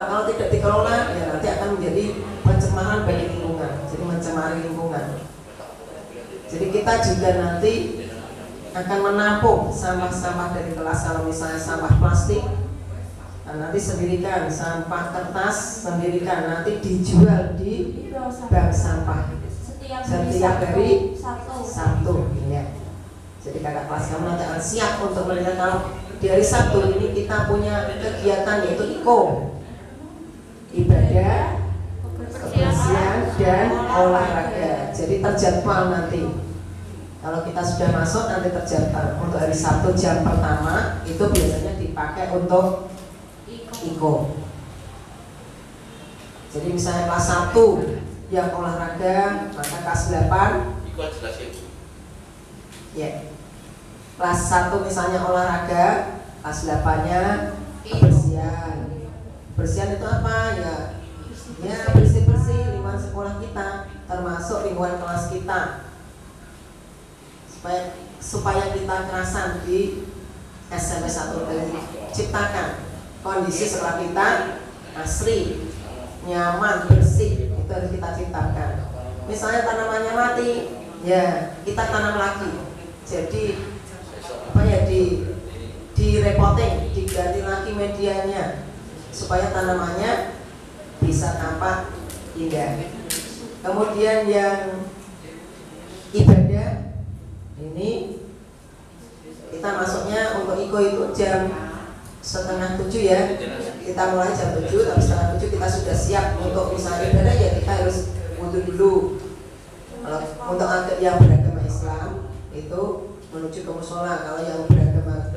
Kalau tidak dikelola, ya nanti akan menjadi pencemaran bagi lingkungan, jadi mencemari lingkungan. Jadi kita juga nanti akan menampung sampah-sampah dari kelas. Kalau misalnya sampah plastik, nah nanti sendirikan, sampah kertas sendirikan, nanti dijual di bank sampah setiap hari Sabtu ya. Jadi kakak kelas kamu nanti akan siap untuk melihat kalau di hari Sabtu ini kita punya kegiatan yaitu ibadah, kebersihan dan olahraga. Jadi terjadwal nanti. Kalau kita sudah masuk nanti terjadwal. Untuk hari Sabtu jam pertama itu biasanya dipakai untuk iko. Jadi misalnya kelas 1 yang olahraga, maka kelas 8 iko jelasin. Ya. Kelas 1 misalnya olahraga, kelas 8-nya kebersihan. Kebersihan itu apa ya? Ya bersih-bersih lingkungan sekolah kita, termasuk lingkungan kelas kita, supaya kita kerasan di SMP 1 ciptakan kondisi sekolah kita asri, nyaman, bersih. Itu harus kita ciptakan. Misalnya tanamannya mati, ya kita tanam lagi. Jadi apa ya, di repotting, diganti lagi medianya supaya tanamannya bisa tampak indah. Kemudian yang ibadah ini kita masuknya untuk iko itu jam 6:30 ya. Kita mulai jam 7, tapi 6:30 kita sudah siap untuk misalnya ibadah, ya kita harus wudu dulu. Kalau untuk yang beragama Islam itu menuju ke musola. Kalau yang beragama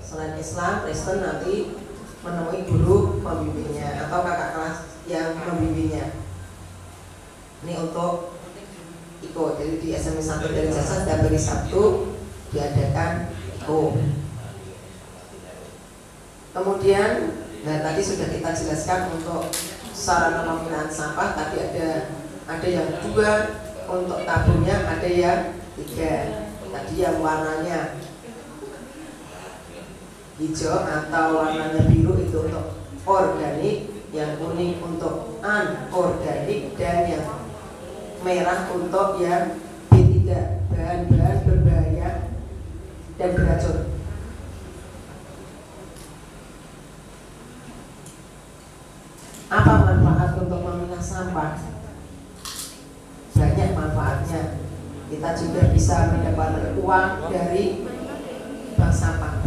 selain Islam, Kristen, nanti menemui guru pembimbingnya atau kakak kelas yang membimbingnya. Ini untuk iko. Jadi di SMP 1 dari Jasa dan hari Sabtu diadakan iko. Kemudian, nah tadi sudah kita jelaskan untuk sarana pemilahan sampah. Tadi ada yang 2 untuk tabungnya, ada yang 3. Tadi yang warnanya hijau atau warnanya biru itu untuk organik, yang kuning untuk anorganik, dan yang merah untuk yang B3, bahan-bahan berbahaya dan beracun. Apa manfaat untuk memilah sampah? Banyak manfaatnya. Kita juga bisa mendapatkan uang dari bank sampah.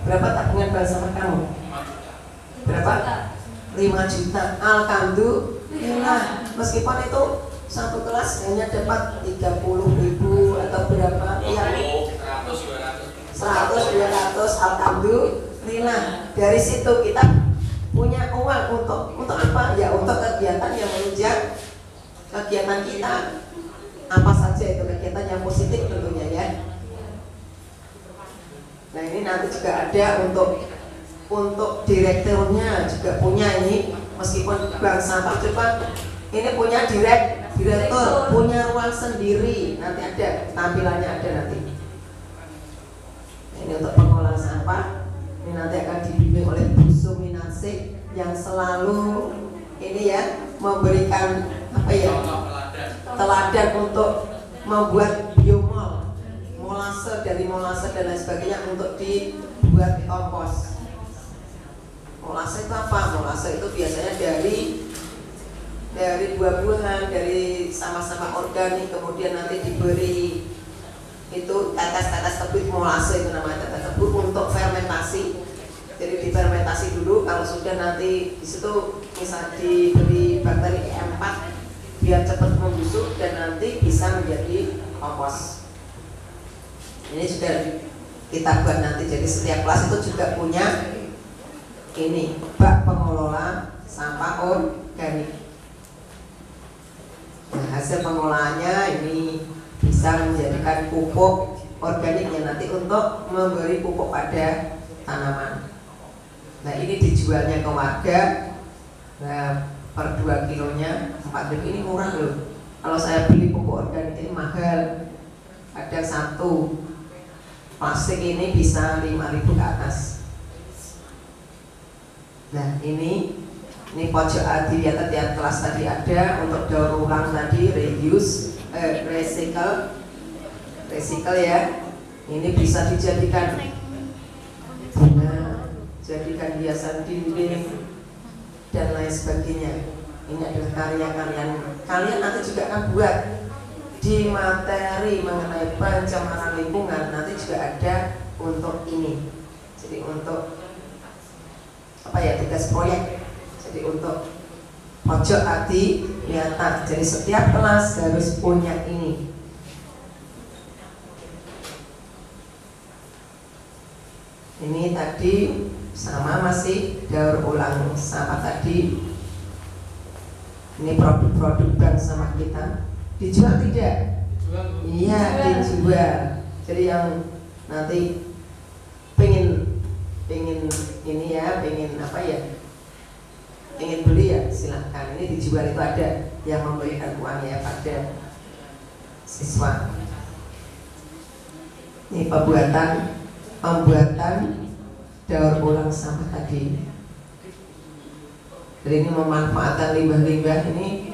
Berapa tabungan bank sampah kamu? Berapa? 5 juta. Alhamdulillah. Meskipun itu satu kelas hanya dapat 30.000 atau berapa? Ya, 100, 200. Alhamdulillah. Dari situ kita punya uang untuk apa? Ya untuk kegiatan yang menunjang kegiatan kita. Apa saja itu kegiatan yang positif tentunya ya. Nah ini nanti juga ada untuk direkturnya juga punya ini, meskipun bank sampah coba ini punya direktur, punya ruang sendiri, nanti ada tampilannya, ada nanti. Ini untuk pengelolaan sampah, ini nanti akan dibimbing oleh Bu Suminasih yang selalu ini ya memberikan apa ya, teladan untuk membuat biomol, molase dan lain sebagainya untuk dibuat kompos. Molase itu apa? Molase itu biasanya dari buah-buahan, dari sampah-sampah organik, kemudian nanti diberi itu tetes-tetes tebu, molase itu namanya, tetes tebu untuk fermentasi. Jadi difermentasi dulu, kalau sudah nanti di situ bisa diberi bakteri E4 biar cepat membusuk dan nanti bisa menjadi kompos. Ini sudah kita buat nanti. Jadi setiap kelas itu juga punya ini bak pengelola sampah organik. Nah, hasil pengolahannya ini bisa menjadikan pupuk organiknya nanti untuk memberi pupuk pada tanaman. Nah ini dijualnya ke warga. Nah per 2 kilonya 4.000, ini murah loh. Kalau saya beli pupuk organik ini mahal. Ada satu plastik ini bisa 5.000 ke atas. Nah ini Ini pojok adiwiyata tiap kelas tadi ada. Untuk daur ulang tadi reuse, recycle ya. Ini bisa dijadikan bunga, jadikan hiasan dinding dan lain sebagainya. Ini adalah karya kalian nanti juga akan buat di materi mengenai pencemaran lingkungan, nanti juga ada untuk ini. Jadi untuk apa ya, tugas proyek. Jadi untuk pojok adiwiyata. Jadi setiap kelas harus punya ini. Ini tadi sama masih daur ulang sampah tadi. Ini produk-produk bank sampah kita. Dijual tidak? Iya, dijual. Jadi yang nanti pengen ini ya, pengen apa ya? Ingin beli ya silahkan. Ini dijual, itu ada yang memberikan uangnya pada siswa. Ini pembuatan daur ulang sampah tadi. Jadi ini memanfaatkan limbah-limbah ini,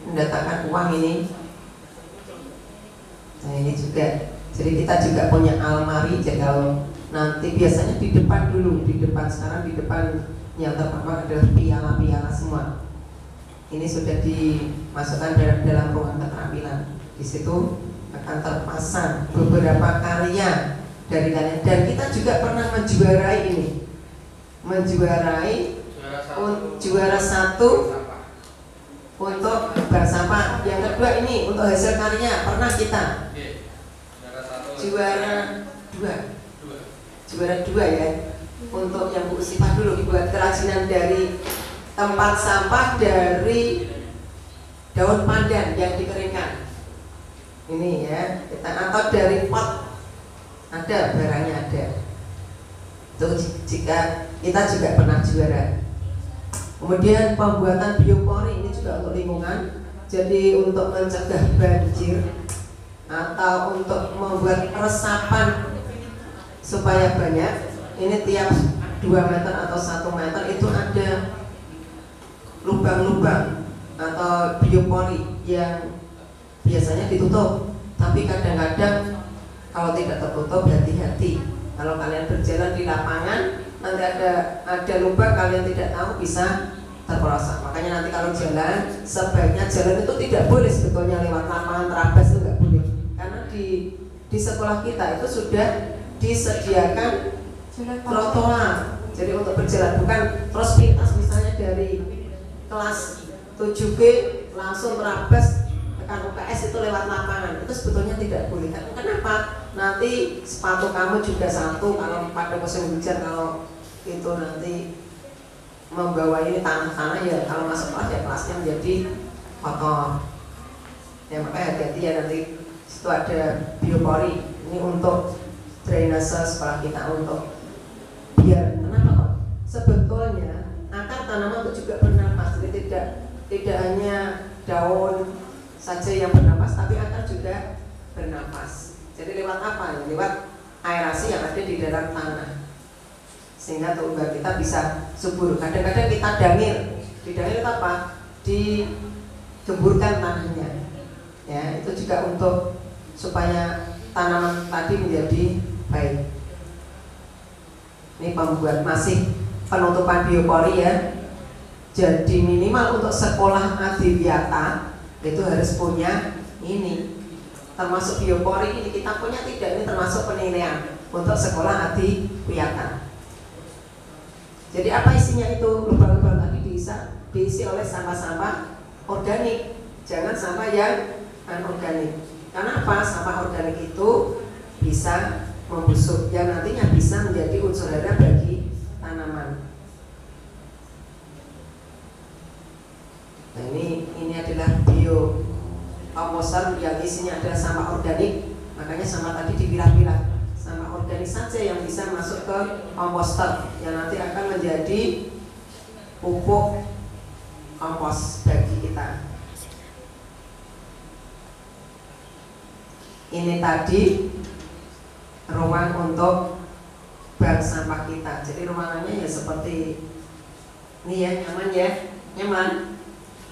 mendatangkan uang ini. Nah ini juga, jadi kita juga punya almari. Jadi kalau nanti biasanya di depan dulu, di depan, sekarang di depan yang terpampang adalah piala-piala semua. Ini sudah dimasukkan dalam ruang keterampilan. Di situ akan terpasang beberapa karya dari kalian, dan kita juga pernah menjuarai ini, juara satu untuk bank sampah. Yang kedua ini untuk hasil karya pernah kita juara dua ya. Untuk yang Bu Sifah dulu dibuat kerajinan dari tempat sampah dari daun pandan yang dikeringkan. Ini ya, kita atau dari pot, ada barangnya ada. Itu jika kita juga pernah juara. Kemudian pembuatan biopori ini juga untuk lingkungan. Jadi untuk mencegah banjir atau untuk membuat resapan supaya banyak. Ini tiap 2 meter atau 1 meter itu ada lubang-lubang atau biopori yang biasanya ditutup. Tapi kadang-kadang kalau tidak tertutup, hati-hati. Kalau kalian berjalan di lapangan, nanti ada lubang, kalian tidak tahu, bisa terperosok. Makanya nanti kalau jalan, sebaiknya jalan itu tidak boleh sebetulnya lewat lapangan terabas, itu nggak boleh. Karena di sekolah kita itu sudah disediakan trotoar. Jadi untuk berjalan, bukan terus pintas misalnya dari kelas 7B langsung terabas tekan UPS itu lewat lapangan. Itu sebetulnya tidak boleh. Kenapa? Nanti sepatu kamu juga satu, kalau pada musim hujan, kalau itu nanti membawa ini tanah-tanah ya, kalau masuk kelas ya kelasnya menjadi kotor. Ya makanya hati-hati ya, nanti itu ada biopori. Ini untuk drainase sekolah kita, untuk biar kenapa kok? Sebetulnya akar tanaman itu juga bernafas. Jadi tidak hanya daun saja yang bernafas, tapi akar juga bernafas. Jadi lewat apa? Lewat aerasi yang ada di dalam tanah, sehingga tumbuhan kita bisa subur. Kadang-kadang kita dangir. Di dangir itu apa? Digemburkan tanahnya. Ya, itu juga untuk supaya tanaman tadi menjadi baik. Ini pembuat masih penutupan biopori ya. Jadi minimal untuk sekolah adiwiyata itu harus punya ini, termasuk biopori ini kita punya tidak, ini termasuk penilaian untuk sekolah adiwiyata. Jadi apa isinya itu? Lubang-lubang tadi diisi oleh sampah-sampah organik, jangan sampah yang anorganik. Karena apa? Sampah organik itu bisa membusuk, yang nantinya bisa menjadi unsur hara bagi tanaman. Nah ini adalah biokomposter yang isinya adalah sampah organik. Makanya sampah tadi dipilah-pilah. Sampah organik saja yang bisa masuk ke komposter, yang nanti akan menjadi pupuk kompos bagi kita. Ini tadi ruang untuk bank sampah kita. Jadi ruangannya ya seperti Ini ya, nyaman ya? Nyaman?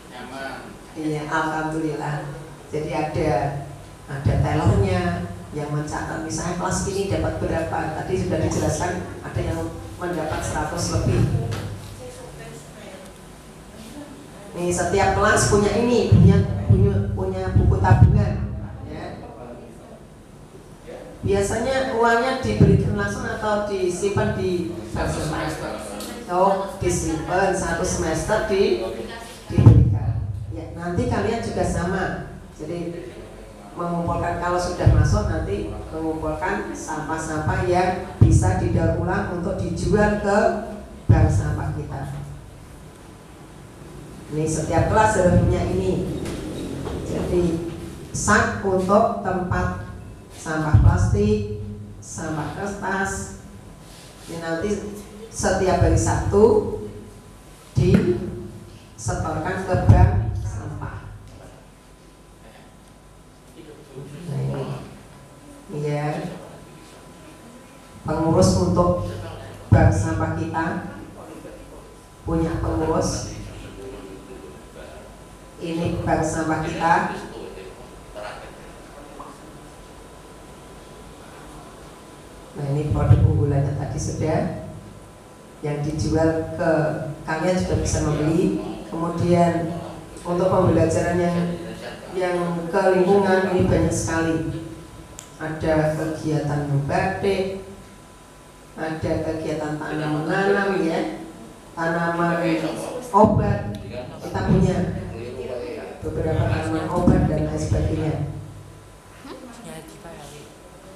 Nyaman. Iya, alhamdulillah. Jadi ada tellernya yang mencatat misalnya kelas ini dapat berapa. Tadi sudah dijelaskan ada yang mendapat 100 lebih. Nih setiap kelas punya ini, punya buku tabungan. Ya. Biasanya uangnya diberikan langsung atau disimpan di semester? Oh, disimpan 1 semester diberikan. Ya, nanti kalian juga sama. Jadi mengumpulkan, kalau sudah masuk nanti mengumpulkan sampah-sampah yang bisa didaur ulang untuk dijual ke bank sampah kita. Ini setiap kelas harus punya ini. Jadi sak untuk tempat sampah plastik, sampah kertas. Ini nanti setiap hari Sabtu disetorkan ke bank sampah. Nah ini ya, pengurus untuk bank sampah kita punya pengurus. Ini bank sampah kita. Nah ini produk unggulannya tadi sudah, yang dijual ke kalian juga bisa membeli. Kemudian untuk pembelajaran yang ke lingkungan ini banyak sekali. Ada kegiatan membatik, ada kegiatan tanam menanam ya, tanaman obat kita punya beberapa tanaman obat dan lain sebagainya.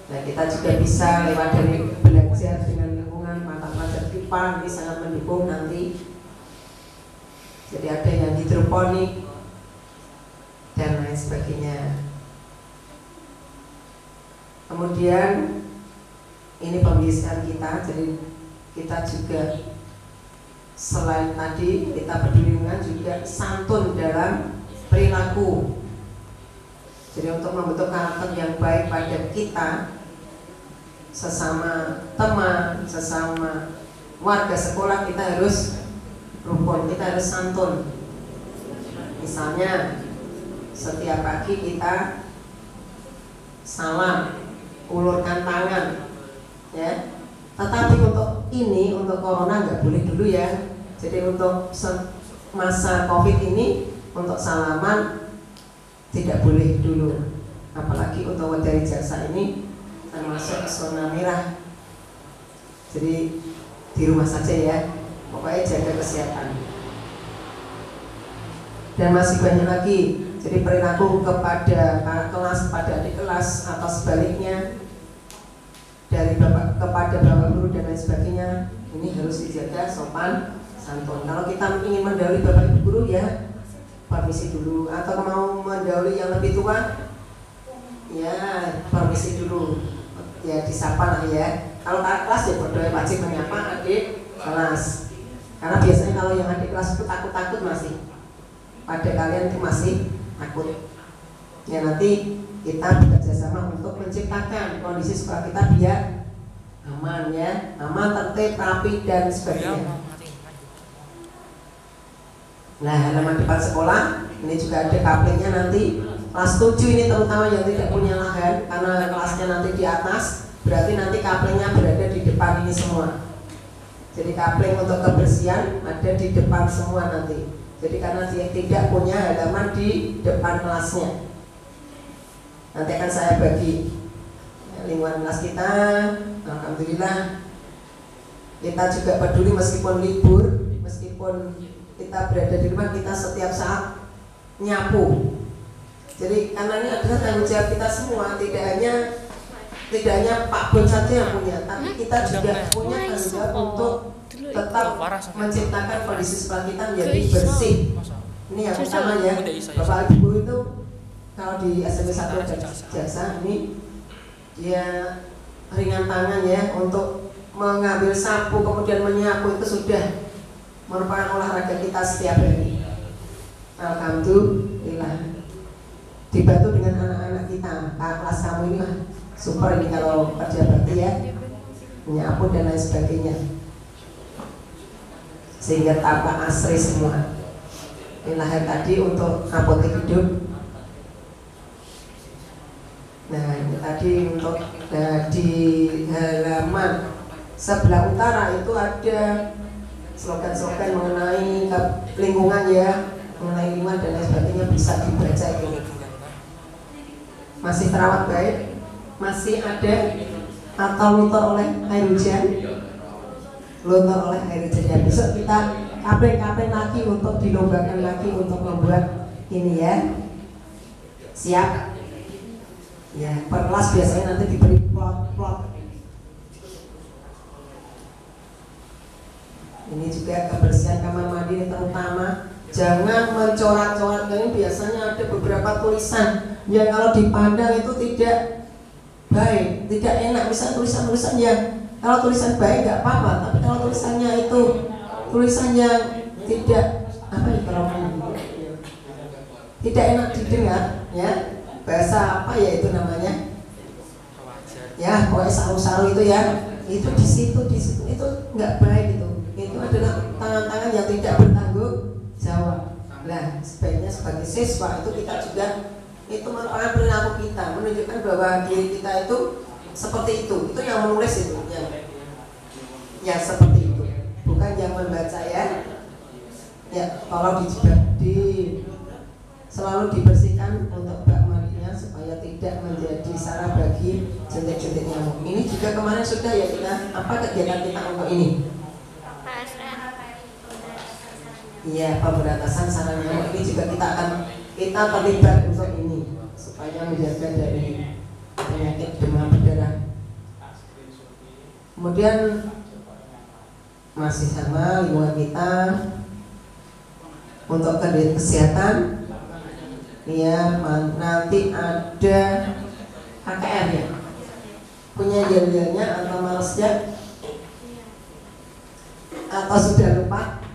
Nah kita juga bisa lewat dari belajar dengan lingkungan, mata pelajaran IPA ini sangat mendukung nanti. Jadi ada yang hidroponik dan lain sebagainya. Kemudian ini pembiasaan kita, jadi kita juga selain tadi kita peduli lingkungan juga santun dalam perilaku. Jadi untuk membentuk karakter yang baik pada kita, sesama teman, sesama warga sekolah, kita harus rukun, kita harus santun. Misalnya setiap pagi kita salam, ulurkan tangan, ya. Tetapi untuk ini, untuk corona nggak boleh dulu ya. Jadi untuk masa COVID ini, untuk salaman tidak boleh dulu. Apalagi untuk dari jaksa ini termasuk zona merah. Jadi di rumah saja ya. Pokoknya jaga kesehatan. Dan masih banyak lagi. Jadi perilaku kepada kakak kelas, pada adik kelas, atau sebaliknya dari bapak kepada bapak guru dan lain sebagainya, ini harus dijaga sopan santun. Kalau kita ingin mendahului bapak ibu guru ya permisi dulu, atau mau mendahului yang lebih tua ya permisi dulu, ya disapa lah ya. Kalau kakak kelas ya berdoa wajib menyapa adik kelas, karena biasanya kalau yang adik kelas itu takut-takut masih, pada kalian itu masih takut. Ya nanti kita bekerja sama untuk menciptakan kondisi sekolah kita biar aman ya, aman, tertib, rapi dan sebagainya. Nah halaman depan sekolah ini juga ada kaplingnya nanti. Kelas 7 ini terutama yang tidak punya lahan, karena kelasnya nanti di atas, berarti nanti kaplingnya berada di depan ini semua. Jadi kapling untuk kebersihan ada di depan semua nanti. Jadi karena dia tidak punya halaman di depan kelasnya, nanti akan saya bagi lingkungan kelas kita. Alhamdulillah kita juga peduli meskipun libur, meskipun kita berada di rumah, kita setiap saat nyapu. Jadi karena ini adalah tanggung jawab kita semua, tidak hanya Pak Bon saja yang punya, tapi kita juga punya tanggung jawab untuk tetap menciptakan kondisi sekolah kita menjadi bersih. Ini yang utama ya. Bapak Ibu guru itu kalau di SMP 1 dan Jaksa ini dia ringan tangan ya untuk mengambil sapu kemudian menyapu, itu sudah merupakan olahraga kita setiap hari. Alhamdulillah dibantu dengan anak-anak kita. Kelas kamu ini mah super ini kalau kerja bakti ya, menyapu dan lain sebagainya. sehingga tampak asri semua. Ini lahan tadi untuk apotek hidup. Nah ini tadi untuk di halaman sebelah utara itu ada slogan-slogan mengenai lingkungan ya, mengenai lingkungan dan lain sebagainya, bisa dibaca itu. Masih terawat baik, masih ada atau luntur oleh air hujan, luntur oleh air hujan ya. Besok kita kapan lagi untuk dilombakan lagi untuk membuat ini ya. Siap? Ya, per kelas biasanya nanti diberi plot. Ini juga kebersihan kamar mandi terutama. Jangan mencoret-coret. Ini biasanya ada beberapa tulisan yang kalau dipandang itu tidak baik, tidak enak. Misal tulisan-tulisan yang kalau tulisan baik nggak apa-apa, tapi kalau tulisannya itu tulisan yang tidak apa ya, kalau tidak enak didengar ya, bahasa apa ya itu namanya ya, pokoknya saru-saru itu ya, itu di situ itu nggak baik. Itu adalah tangan-tangan yang tidak bertanggung jawab. Nah, sebaiknya sebagai siswa itu kita juga itu merupakan perilaku kita, menunjukkan bahwa diri kita itu seperti itu yang menulis itu, yang seperti itu, bukan yang membaca ya. Ya, tolong selalu dibersihkan untuk bak mandinya supaya tidak menjadi sarang bagi jentik-jentik nyamuk. Ini juga kemarin sudah ya kita kegiatan kita untuk ini. Iya, pemberantasan sarang nyamuk ini juga kita terlibat untuk ini supaya menjaga dari penyakit demam berdarah. Kemudian masih sama lingkungan kita untuk kesehatan. Ya, nanti ada KKR ya, punya jadwalnya atau malesnya atau sudah lupa?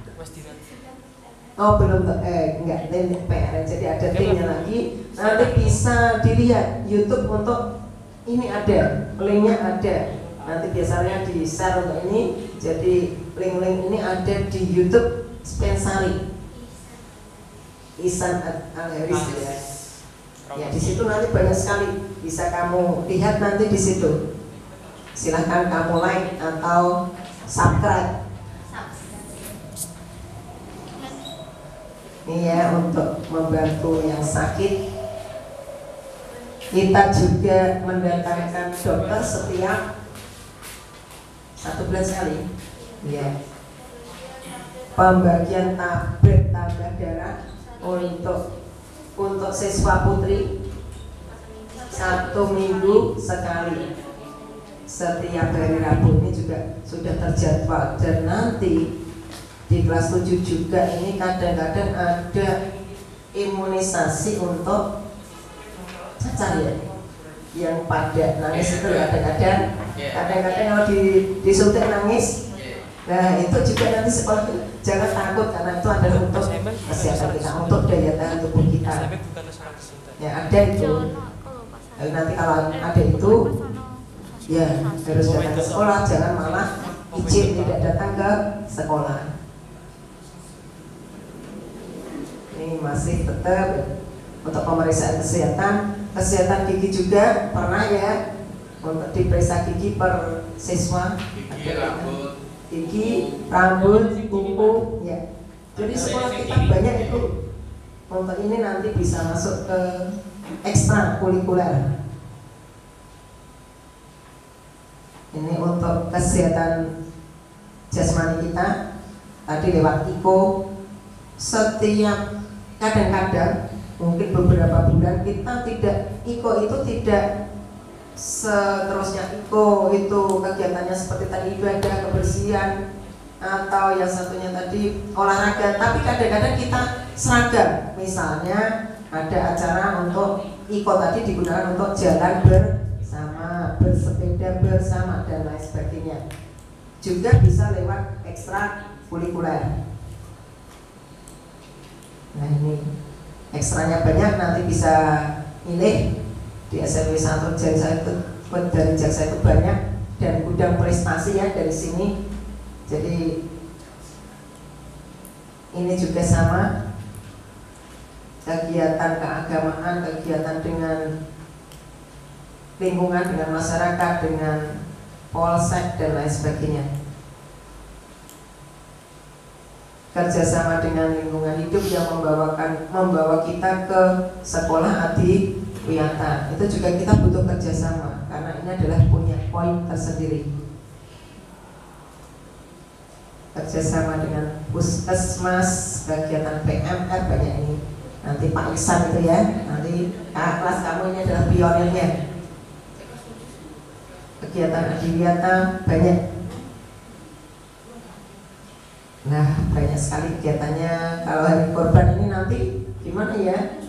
Oh belum, enggak, tim PR, jadi ada timnya lagi. Nanti bisa dilihat YouTube untuk ini ada, linknya ada. Nanti biasanya di share untuk ini, jadi link-link ini ada di YouTube Spensari Ihsan Al-Haris ya. Ya di situ nanti banyak sekali bisa kamu lihat nanti di situ. Silahkan kamu like atau subscribe. Ini ya untuk membantu yang sakit. Kita juga mendatangkan dokter setiap 1 bulan sekali. Ya. Pembagian tablet tambah darah untuk siswa putri 1 minggu sekali setiap hari Rabu. Ini juga sudah terjadwal dan nanti di kelas 7 juga ini kadang-kadang ada imunisasi untuk cacar ya, yang pada nangis itu kadang-kadang kalau disuntik nangis. Nah itu juga nanti sekolah jangan takut karena itu adalah untuk kesehatan kita, untuk daya tahan tubuh kita. Ya ada itu. Lalu nanti kalau ada itu, ya harus datang ke sekolah, jangan malah izin tidak datang ke sekolah. Ini masih tetap untuk pemeriksaan kesehatan gigi juga pernah ya untuk diperiksa gigi per siswa. Gigi, rambut, kuku, ya. Jadi sekolah kita banyak itu. Untuk ini nanti bisa masuk ke ekstra kurikuler. Ini untuk kesehatan jasmani kita. Tadi lewat IKO. Setiap kadang-kadang mungkin beberapa bulan kita tidak IKO itu tidak seterusnya. IKO itu kegiatannya seperti tadi ibadah, kebersihan, atau yang satunya tadi olahraga, tapi kadang-kadang kita seragam. Misalnya ada acara untuk IKO tadi digunakan untuk jalan bersama, bersepeda bersama dan lain sebagainya. Juga bisa lewat ekstra kurikuler. Nah ini ekstranya banyak, nanti bisa milih di SMP 1 Jaksa itu, dari Jaksa itu banyak dan gudang prestasi ya dari sini. Jadi Ini juga sama, kegiatan keagamaan, kegiatan dengan lingkungan, dengan masyarakat, dengan polsek dan lain sebagainya. Kerjasama dengan lingkungan hidup yang membawa kita ke sekolah Adi Wiyata. Itu juga kita butuh kerjasama karena ini adalah punya poin tersendiri. Kerjasama dengan puskesmas, kegiatan PMR banyak ini. Nanti Pak Iksan itu ya, nanti kelas kamu ini adalah pionirnya. Kegiatan Adi Wiyata banyak. Nah, banyak sekali kegiatannya. Kalau hari korban ini nanti gimana ya?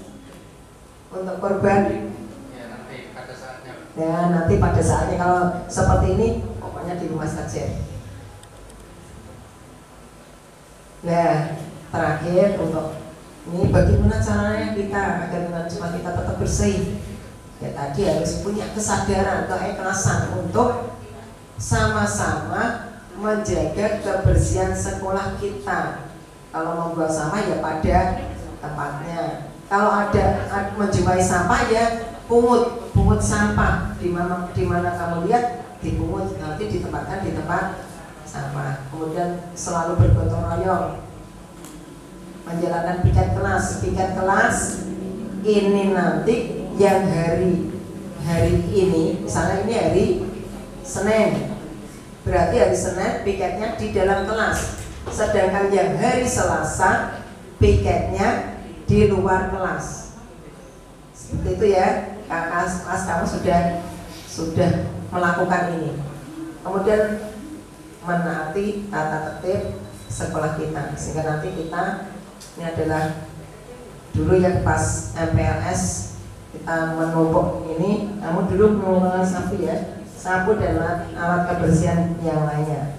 Untuk korban? Ya, nanti pada saatnya. Ya, nanti pada saatnya. Kalau seperti ini, pokoknya di rumah saja. Nah, terakhir untuk ini bagaimana caranya kita agar bukan cuma kita tetap bersih. Ya tadi harus punya kesadaran, keikhlasan untuk sama-sama menjaga kebersihan sekolah kita. Kalau membuang sampah ya pada tempatnya. Kalau ada menjumpai sampah ya pungut sampah. Di mana kamu lihat dipungut, nanti ditempatkan di tempat sampah. Kemudian selalu bergotong royong, menjalankan piket kelas ini nanti yang hari ini, misalnya ini hari Senin, berarti hari Senin piketnya di dalam kelas, sedangkan yang hari Selasa piketnya di luar kelas. Seperti itu ya, kakak kelas kamu sudah melakukan ini. Kemudian menaati tata tertib sekolah kita, sehingga nanti kita ini adalah dulu yang pas MPLS kita menumpuk ini, kamu dulu menggunakan sapu dan alat kebersihan yang lainnya.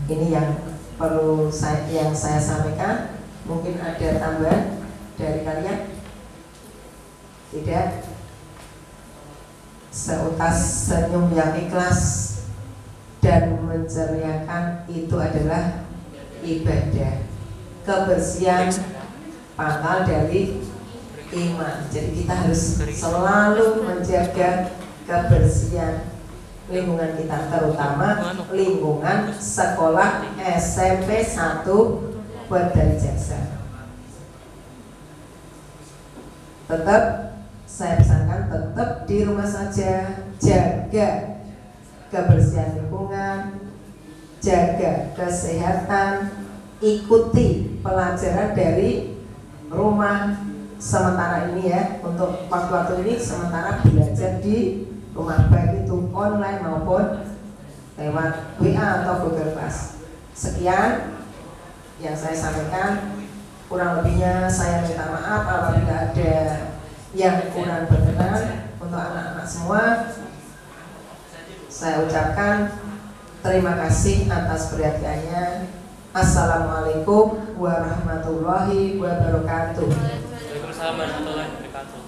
Ini yang perlu yang saya sampaikan. Mungkin ada tambahan dari kalian? Tidak? Seutas senyum yang ikhlas dan menceriakan itu adalah ibadah. Kebersihan pangkal dari iman. Jadi kita harus selalu menjaga kebersihan lingkungan kita, terutama lingkungan sekolah SMP 1 Badari Jaksa. Tetap saya pesankan, tetap di rumah saja, jaga kebersihan lingkungan, jaga kesehatan, ikuti pelajaran dari rumah sementara ini ya. Untuk waktu-waktu ini sementara belajar di rumah, baik itu online maupun lewat WA atau Google Class. Sekian yang saya sampaikan, kurang lebihnya saya minta maaf apabila ada yang kurang berkenan. Untuk anak-anak semua saya ucapkan terima kasih atas perhatiannya. Assalamualaikum warahmatullahi wabarakatuh. Waalaikumsalam warahmatullahi wabarakatuh.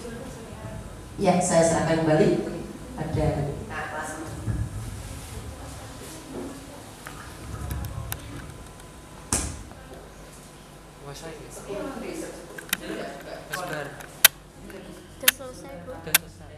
Ya, saya serahkan kembali ada kelas. Udah selesai, Bu. Udah selesai.